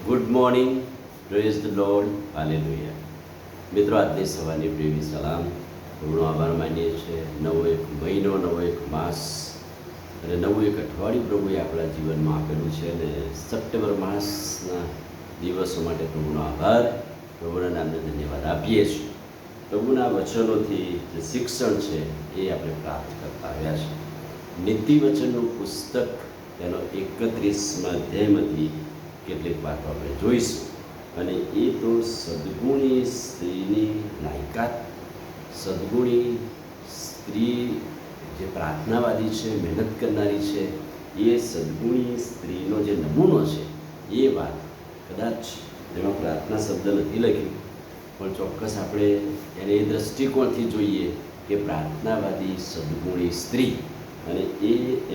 Good morning, praise the lord, hallelujah. મિત્રો, આજની સવારની પ્રેમી સલામ. પ્રભુનો આભાર માનીએ છીએ. નવો એક મહિનો, નવો એક માસ અને નવું એક અઠવાડિયું પ્રભુએ આપણા જીવનમાં આપેલું છે. અને સપ્ટેમ્બર માસના દિવસો માટે પ્રભુનો આભાર, પ્રભુના નામને ધન્યવાદ આપીએ છીએ. પ્રભુના વચનોથી જે શિક્ષણ છે એ આપણે પ્રાપ્ત કરતા આવ્યા છે. નીતિ વચનનું પુસ્તક તેનો 31મા અધ્યાયમાંથી કેટલીક વાતો આપણે જોઈશું. અને એ તો સદગુણી સ્ત્રીની લાયકાત, સદગુણી સ્ત્રી જે પ્રાર્થનાવાદી છે, મહેનત કરનારી છે, એ સદગુણી સ્ત્રીનો જે નમૂનો છે એ વાત. કદાચ તેમાં પ્રાર્થના શબ્દ નથી લખ્યું, પણ ચોક્કસ આપણે એને એ દૃષ્ટિકોણથી જોઈએ કે પ્રાર્થનાવાદી સદગુણી સ્ત્રી, અને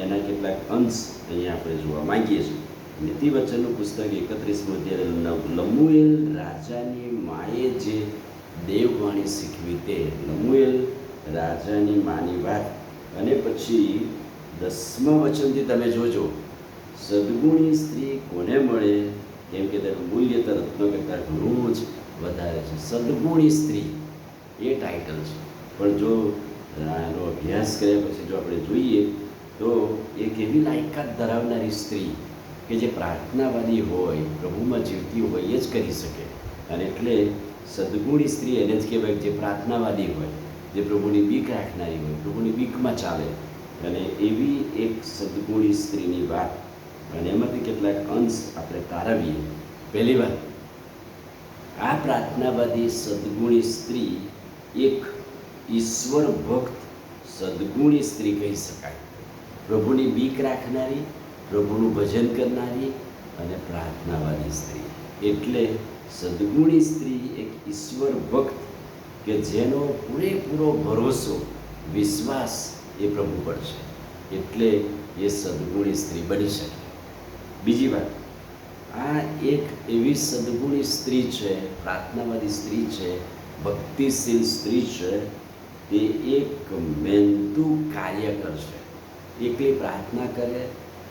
એના કેટલાક અંશ અહીંયા આપણે જોવા માંગીએ છીએ. નીતિવચનનું પુસ્તક 31મો અધ્યાય. લમુએલ રાજાની માએ જે દેવવાણી શીખવી તે. લમુએલ રાજાની માની વાત. અને પછી 10મા વચનથી તમે જોજો, સદગુણી સ્ત્રી કોને મળે, કેમ કે તેનું મૂલ્ય તો રત્નો કરતાં ઘણું જ વધારે છે. સદગુણી સ્ત્રી એ ટાઇટલ છે, પણ જો એનો અભ્યાસ કર્યા પછી જો આપણે જોઈએ તો એક એવી લાયકાત ધરાવનારી સ્ત્રી કે જે પ્રાર્થનાવાદી હોય, પ્રભુમાં જીવતી હોય એ જ કરી શકે. અને એટલે સદગુણી સ્ત્રી એને જ કહેવાય જે પ્રાર્થનાવાદી હોય, જે પ્રભુની બીક રાખનારી હોય, પ્રભુની બીકમાં ચાલે. અને એવી એક સદગુણી સ્ત્રીની વાત, અને એમાંથી કેટલાક અંશ આપણે તારવીએ. પહેલી વાત, આ પ્રાર્થનાવાદી સદગુણી સ્ત્રી એક ઈશ્વર ભક્ત સદગુણી સ્ત્રી કહી શકાય. પ્રભુની બીક રાખનારી, પ્રભુનું ભજન કરનારી અને પ્રાર્થનાવાદી સ્ત્રી. એટલે સદગુણી સ્ત્રી એક ઈશ્વર ભક્ત કે જેનો પૂરેપૂરો ભરોસો, વિશ્વાસ એ પ્રભુ પર છે, એટલે એ સદગુણી સ્ત્રી બની શકે. બીજી વાત, આ એક એવી સદગુણી સ્ત્રી છે, પ્રાર્થનાવાદી સ્ત્રી છે, ભક્તિશીલ સ્ત્રી છે, તે એક મહેનતુ કાર્ય કરશે. એકલી પ્રાર્થના કરે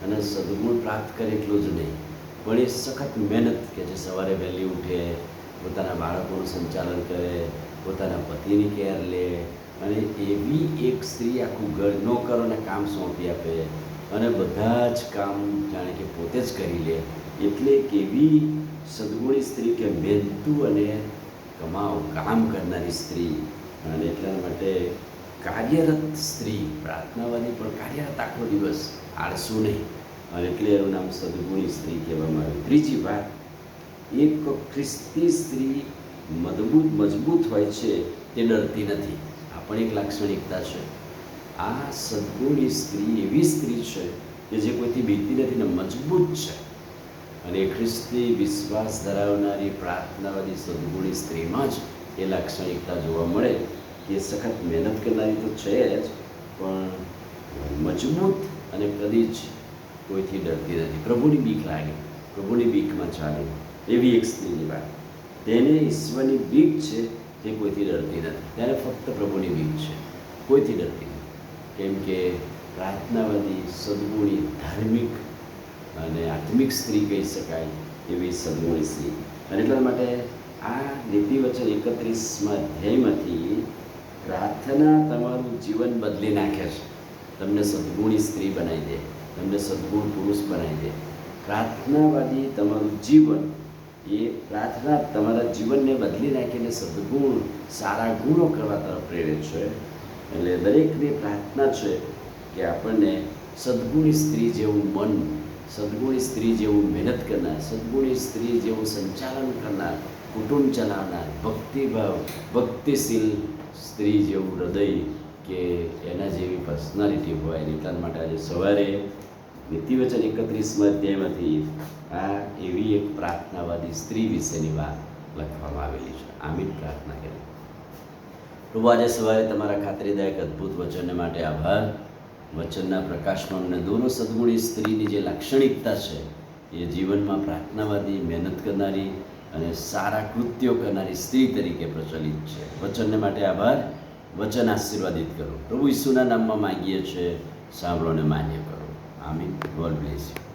અને સદગુણ પ્રાપ્ત કરે એટલું જ નહીં, પણ એ સખત મહેનત કે જે સવારે વહેલી ઉઠે, પોતાના બાળકોનું સંચાલન કરે, પોતાના પતિની કેર લે, અને એવી એક સ્ત્રી આખું ઘર નોકરોને કામ સોંપી આપે અને બધા જ કામ જાણે કે પોતે જ કરી લે. એટલે એક એવી સદગુણી સ્ત્રી કે મહેનતુ અને કામ કરનારી સ્ત્રી. અને એટલા માટે કાર્યરત સ્ત્રી, પ્રાર્થનાવાદી પણ કાર્યરત આખો દિવસ, આળસુ નહીં. અને એટલે એનું નામ સદગુણી સ્ત્રી કહેવામાં આવ્યું. ત્રીજી વાત, એક ખ્રિસ્તી સ્ત્રી મજબૂત હોય છે, તે ડરતી નથી. આ પણ એક લાક્ષણિકતા છે. આ સદગુણી સ્ત્રી એવી સ્ત્રી છે કે જે કોઈથી બીકતી નથી ને મજબૂત છે. અને ખ્રિસ્તી વિશ્વાસ ધરાવનારી પ્રાર્થનાવાદી સદગુણી સ્ત્રીમાં જ એ લાક્ષણિકતા જોવા મળે કે સખત મહેનત કરનારી તો છે જ, પણ મજબૂત અને કદી જ કોઈથી ડરતી નથી. પ્રભુની બીક લાગે, પ્રભુની બીકમાં ચાલે, એવી એક સ્ત્રીની વાત. તેને ઈશ્વરની બીક છે, તે કોઈથી ડરતી નથી. તેને ફક્ત પ્રભુની બીક છે, કોઈથી ડરતી નથી. કેમ કે પ્રાર્થનાવાદી સદગુણી, ધાર્મિક અને આત્મિક સ્ત્રી કહી શકાય એવી સદગુણી સ્ત્રી. અને એટલા માટે આ નીતિવચન 31મા અધ્યાયમાંથી પ્રાર્થના તમારું જીવન બદલી નાખે છે. તમને સદગુણી સ્ત્રી બનાવી દે, તમને સદગુણ પુરુષ બનાવી દે. પ્રાર્થનાવાદી તમારું જીવન, એ પ્રાર્થના તમારા જીવનને બદલી નાખીને સદગુણ, સારા ગુણો કરવા તરફ પ્રેરે છે. એટલે દરેકની પ્રાર્થના છે કે આપણને સદગુણી સ્ત્રી જેવું મન, સદગુણી સ્ત્રી જેવું મહેનત કરનાર, સદગુણી સ્ત્રી જેવું સંચાલન કરનાર, કુટુંબ ચલાવનાર, ભક્તિભાવ, ભક્તિશીલ સ્ત્રી જેવું હૃદય કે એના જેવી પર્સનાલિટી હોય. એટલા માટે આજે સવારે નીતિવચન 31મા અધ્યાયમાંથી આ એવી એક પ્રાર્થનાવાદી સ્ત્રી વિશેની વાત લખવામાં આવેલી છે. આમીન. પ્રાર્થના કરી. પ્રભુ, આજે સવારે તમારા ખાતરીદાયક અદ્ભુત વચનને માટે આભાર. વચનના પ્રકાશમાં અમને દોનો સદગુણી સ્ત્રીની જે લાક્ષણિકતા છે એ જીવનમાં પ્રાર્થનાવાદી, મહેનત કરનારી અને સારા કૃત્યો કરનારી સ્ત્રી તરીકે પ્રચલિત છે. વચનને માટે આભાર. વચન આશીર્વાદિત કરો. પ્રભુ ઈસુના નામમાં માંગીએ છીએ, સાંભળો અને માન્ય કરો. આમીન. God bless you.